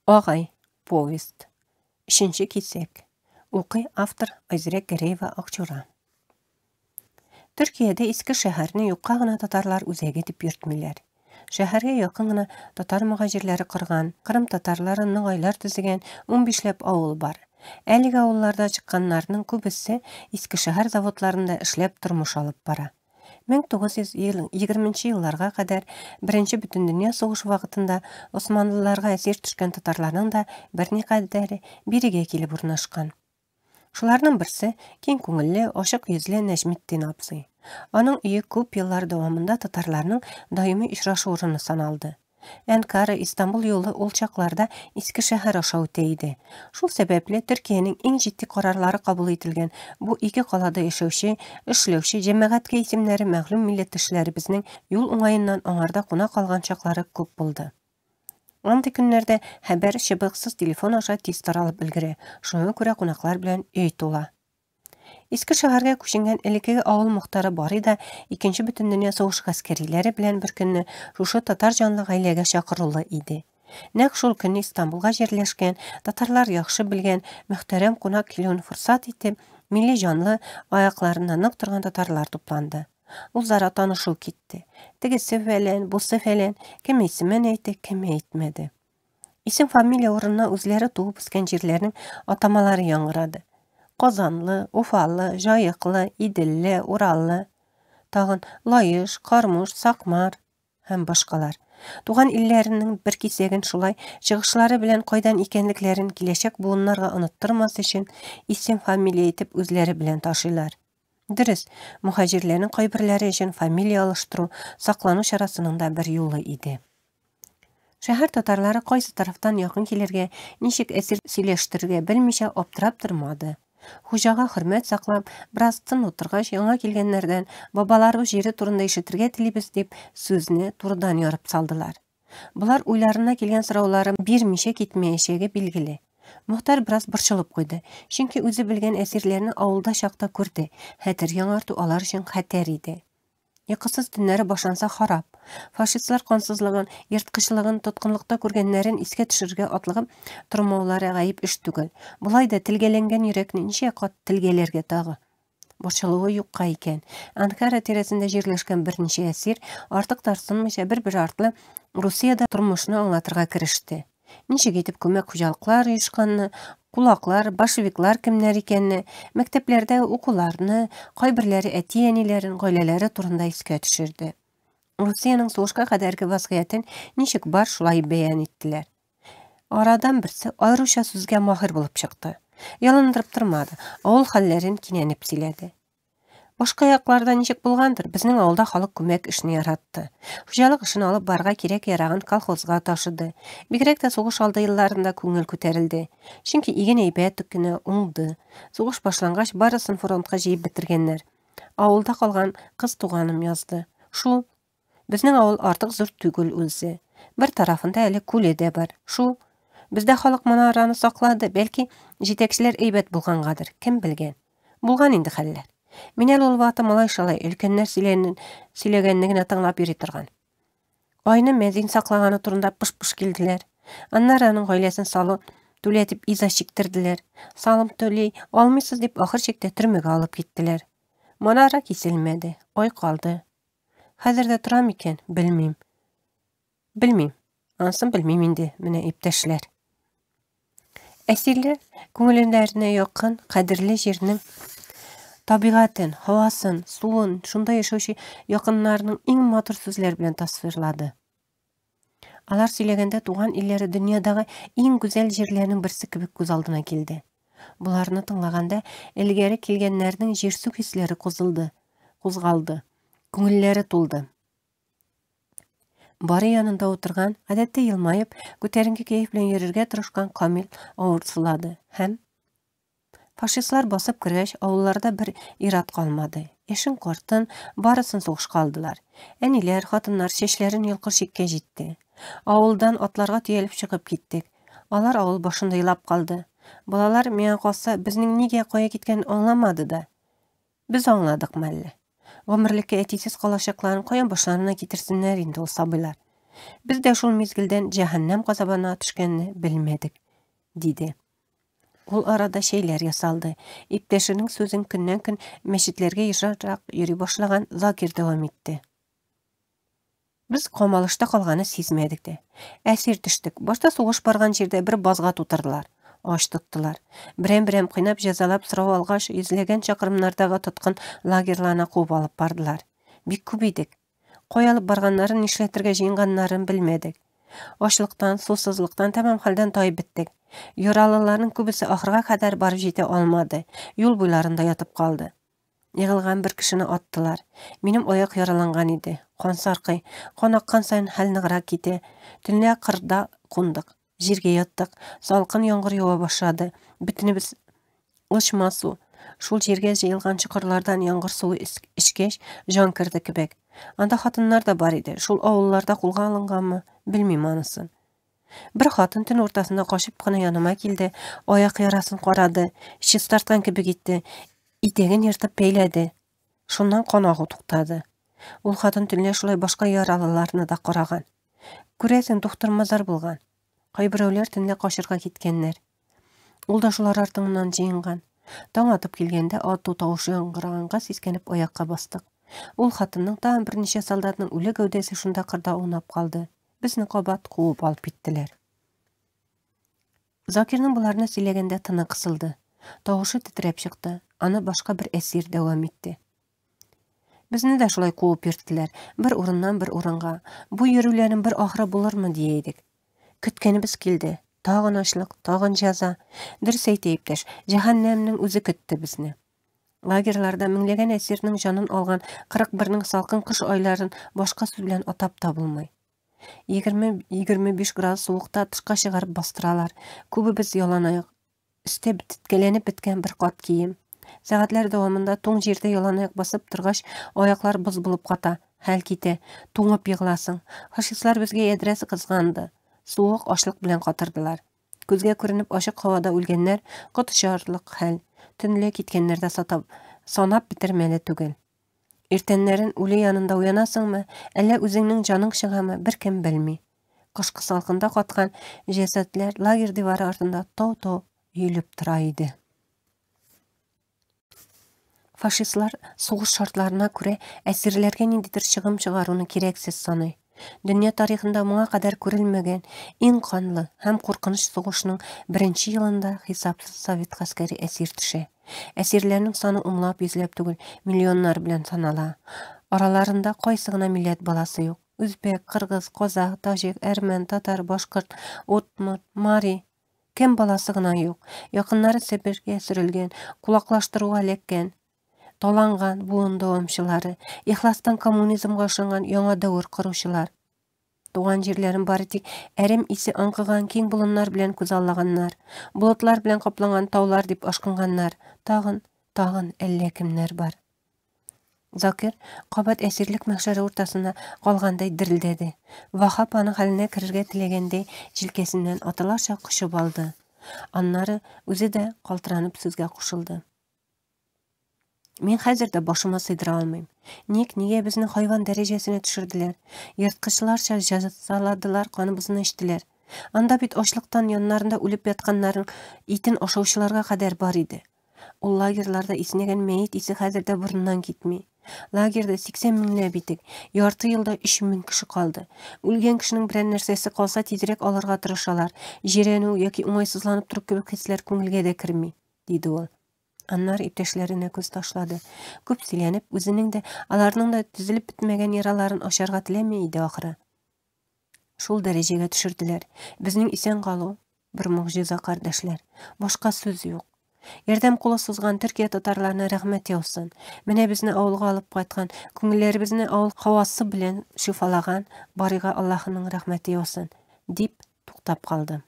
Ağay, повесть. 3-нче кисәк. Укый автор Айзирә Гәрәева Акчура. Төркиядә иске шәһәрне юкка гына татарлар үзәге дип йөртмиләр. Шәһәргә якын гына татар мөһаҗирләре корган, Кырым татарлары ноғайлар төзегән 15ләп авыл бар. Әлеге авылларда чыкканнарның күбесе иске шәһәр заводларында эшләп тормыш алып бара. 1920 елларга кадәр Беренче Бөтендөнья сугышы вакытында Османлыларга әсир төшкән татарларның да берникадәре бирегә килеп урнашкан. Шуларның берсе киң күңелле, ачык йөзле Нәҗметдин абзый. Аның өе күп еллар дәвамында татарларның даими очрашу урыны саналды. Әнкара, Истанбул юлы ул чакларда иске шәһәр аша үтә иде. Шул сәбәпле Төркиянең иң җитди карарлары кабул ителгән бу ике калада яшәүче, эшләүче җәмәгатькә исемнәре мәгълүм милләттәшләребезнең юл уңаеннан аңарда куна калган чаклары күп булды. Андый көннәрдә хәбәр чыбыксыз телефон аша тиз таралып өлгерә. Шуңа күрә кунаклар белән өй тула. Иске шәһәргә күченгән элекеге авыл мохтары Барый да Икенче Бөтендөнья сугышы гаскәриләре белән бер көнне шушы татар җанлы гаиләгә чакырылы иде. Нәкъ шул көнне Истанбулга җирләшкән, татарлар яхшы белгән мөхтәрәм кунак килүен форсат итеп, милли җанлы аякларында нык торган татарлар тупланды. Үзара танышу китте. Тегесе фәлән, бусы фәлән, кем исемен әйтте, кем әйтмәде. Исем фамилия урынына үзләре туып үскән җирләрнең атамалары яңгырады. Казанлы, Уфалы, Жайыклы, Иделле, Ураллы, тагын Лаеш, Кармуш, Сакмар һәм башкалар. Туган илләренең бер кисәген шулай чыгышлары белән кайдан икәнлекләрен киләчәк буыннарга оныттырмас өчен исем фамилия итеп үзләре белән ташыйлар. Дөрес, мөхаҗирләрнең кайберләре өчен фамилия алыштыру саклану чарасының да бер юлы иде. Шәһәр татарлары кайсы тарафтан якын килергә, ничек әсир сөйләштерергә белмичә аптырап тормады. Хуҗага хөрмәт саклап, бераз тын утыргач, яңа килгәннәрдән бабаларыбыз җире турында ишетергә телибез дип сүзне турыдан ярып салдылар. Булар уйларына килгән сораулары бирмичә китмәячәге билгеле. Мохтар бераз борчылып куйды, чөнки үзе белгән әсирләрне авылда чакта күрде. Хәтер яңарту алар өчен хәтәр иде. Йокысыз төннәре башланса харап. Фашистлар кансызлыгын, йырткычлыгын, тоткынлыкта күргәннәрен искә төшерергә атлыгып тормаулары гаип эш түгел. Булай да телгәләнгән йөрәкне ничә кат телгәләргә тагы. Борчылуы юкка икән. Анкара тирәсендә җирләшкән берничә әсир артык тарсынмыйча бер артлы Русиядә тормышны аңлатырга кереште. Ничек итеп күмәк хуҗалыклар оешканны, кулаклар, большевиклар кемнәр икәнне, мәктәпләрдә укуларны, кайберләре әти-әниләрен, гаиләләре турында искә төшерде. Русиянең сугышка кадәрге вазгыятен ничек бар шулай бәян иттеләр. Арадан берсе аеруча сүзгә маһир булып чыкты. Ялындырып тормады, авыл хәлләрен кинәнеп сөйләде. Башка якларда ничек булгандыр, безнең авылда халык күмәк эшне яратты. Хуҗалык эшен алып барга кирәк ярагын колхозга ташыды. Бигрәк тә сугыш алды елларында күңел күтәрелде. Чөнки иген әйбәт кенә уңды. Сугыш башлангач барысын фронтка җыеп бетергәннәр. Авылда калган кыз туганым язды. Шу безнең авыл артык зур түгел үзе. Бер тарафында әле күле дә бар. Шу бездә халык моны араны саклады, бәлки җитәкчеләр әйбәт булгангадыр, кем белгән. Булган инде хәлләр. Мин әле ул вакытта малай-шалай өлкәннәр сөйләгәнне генә тыңлап йөри торган. Айны мәзин саклаганы турында пыш-пыш килделәр. Аннары аның гаиләсен салым түләтеп иза чиктерделәр. Салым түли алмыйсыз дип ахыр чиктә төрмәгә алып киттеләр. Манара киселмәде, ай калды. Хәзердә торам икән, белмим. Ансын белмим инде, менә иптәшләр. Әсирләр күңелләренә якын, кадерле җирнең табигатен, һавасын, суын, шунда яшәүче якыннарының иң матур сүзләр белән тасвирлады. Алар сөйләгәндә туган илләре дөньядагы иң гүзәл җирләрнең берсе кебек күз алдына килде. Буларны тыңлаганда элгәре килгәннәрнең җирсү хисләре кузгалды, күңелләре тулды. Бары янында утырган, гадәттә елмаеп, күтәренке кәеф белән йөрергә тырышкан Камил авырсылады һәм фашистлар басып кергәч, авылларда бер ират калмады. Яшен картын барысын сугышка алдылар. Әниләр, хатыннар чәчләрен йолкыр чиккә җитте. Авылдан атларга төялеп чыгып киттек. Алар авыл башында елап калды. Балалар миңа калса безнең нигә кая киткән аңламады да. Без аңладык мәллә. Гомерлеккә әтисез калачакларын каян башларына китерсеннәр инде ул сабыйлар. Biz de şul mezgilden cehennem kasabana düşkenini bilmedik, dedi. Ol arada şeyler yasaldı. İpteşinin sözün künden kün meşitlerge yışarak yürü başlagan Zakir devam etti. Biz qomalışta qalğаны sezmedik de. Əsir düşdük. Başta soğuş barğan жерде bir bazğa tutardılar. Aş tuttular. Birem-birem qıynap жазалап сұрау алғаш, yüzlegen çakırımlardağı tutqun lagerlarına qub alıp bardılar. Bik küp idik. Qoy alıp barğanların nişletirge jıyınğanların bilmedik. Açlıqtan, susuzluqtan tamam haldan tayып bittik. Yuralıların kübüsü ahırğa kadar barıp jete almadı. Yol boylarında yatıp kaldı. Yığılgan bir kişini attılar. Benim oyak yaralangan idi. Qon sarqı, qon aqqan sayın hal nıgıra kiti. Tünle qırda qunduk. Jirge yattık. Salqın yağmur yava başladı. Bütünübüz ışma su. Şul jerge jayılgan çıqırlardan yağmur suyu içkeş, jan kirdi kibek. Anda xatınlar da bar idi. Şul avullarda qulga alıngan mı? Bilmeyim anısın. Bir xatın tün ortasında qoşup qına yanıma keldi. Oyak yarasın qoradı. Şis tartgan gibi gitti. İtegin yırtıp peyledi. Şundan qonağı tuqtadı. Ул xатын tünle şulay başka yaralılarını da qoragan. Күрәсең doktor mazar bulgan. Кайбирәүләр tünle qaşırga gitkenler. Ул da şular артыңнан жыйынган. Таң атып келгенде ату тавышы яңгыраганга сискенеп аякка бастык. Ул хатынның тагын берничә солдатның үле гәүдәсе шунда кырда унап калды. Безне кабат куып алып киттеләр. Закирның буларны сөйләгәндә тыны кысылды. Тавышы titrәп чыкты. Аны башка bir әсир дәвам итте. Bizini de şulay quvып yürttiler. Bir urundan bir urunga. Bu yürülerin bir ahırı bulurmu diyeydik. Kütkenimiz kildi. Tağın açlık, tağın jaza. Dirsey deyipteş. Cehennemnin özü küttü bizni. Lagerlarda minglegen esirinin janın algan 41'ning salqın kış ayların başka söz bilen atap tabılmay. 20-25 grad soğukta tışqa çıgarıp bastıralar. Kübü biz yalanayıq. Üste bitkelenip bitken bir qat kiyim. Сәгатьләр дәвамында туң җирдә яланаяк басып торгач, аяклар боз булып ката, хәл китә, туңып йыгыласың. Фашистлар безгә ядрәсе кызганды. Суык, ачлык белән катырдылар. Күзгә күренеп ачык һавада үлгәннәр, котышарлык хәл. Төнлә киткәннәр дә санап битермәле түгел. Иртәннәрен үле янында уянасыңмы, әллә үзеңнең җаның чыгамы, беркем белми. Кышкы салкында каткан җәсәтләр лагерь дивары артында тау-тау өелеп тора иде. Faşistlar soğuş şartlarına göre əsirlərə nindidir çıgım çıgaruny kereksiz sanay. Dünya tarixində muğa kadar görülmegen en kanlı hem korkunç soğuşның birinci yılında hesapsız Sovet askeri əsir düşe. Əsirlərinin sanı umlap yüzlep tugul milyonlar bilen sanala. Aralarında qaysıgına millet balası yok. Üzbek, Kırgız, Kozak, Tajik, Ermen, Tatar, Başkırt, Otmur, Mari. Kim balasıgına yok. Yakınları Sibirge sürülgen, kulaklaştırığa lekken. Таланған буын дawamçıları, ихластан коммунизмға ышанган яңа дәвр құрушылар. Туган жерләрен бары тик әрем исе аңкыган киң булыннар белән күз аллаганнар, болытлар белән капланган таулар дип ашкынганнар, тагын әллә кемнәр бар. Закир кабат әсирлек мәхшәре уртасында калгандай дирилдәде. Вахап аның хәленә керергә теләгәндәй җилкәсеннән атыларча кушып алды. Аннары үзе дә калтыранып сүзгә кушылды. Мен хәзердә башыма сыйдыра алмыйм. Ник безне хайван дәрәҗәсенә төшерделәр? Йырткычларча җәзаладылар, каныбызны эчтеләр. Анда бит ачлыктан яннарында үлеп ятканнарын итен ашаучыларга кадәр бар иде. Ул лагерьларда иснәгән мәйет исе хәзердә бурыннан китми. Лагерьдә 80 меңләп битек, ярты елда 3 мең кеше калды. Үлгән кешенең берәр нәрсәсе калса тизрәк алырга тырышалар. Җирәнү яки уңайсызланып торып кебек хисләр күңелгә дә керми, диде ул. Аннар иптәшләренә күз ташлады. Күп сөйләнеп, үзенең дә, аларның да төзелеп бетмәгән яраларын ачарга теләми иде ахыры. Шул дәрәҗәгә төшерделәр. Безнең исән калу бер мугҗиза, кардәшләр. Башка сүз юк. Ярдәм кулы сузган Төркия татарларына рәхмәт яусын. Менә безне авылга алып кайткан, күңелләребезне авыл һавасы белән шифалаган Барыга Аллаһның рәхмәте яусын, дип туктап калды.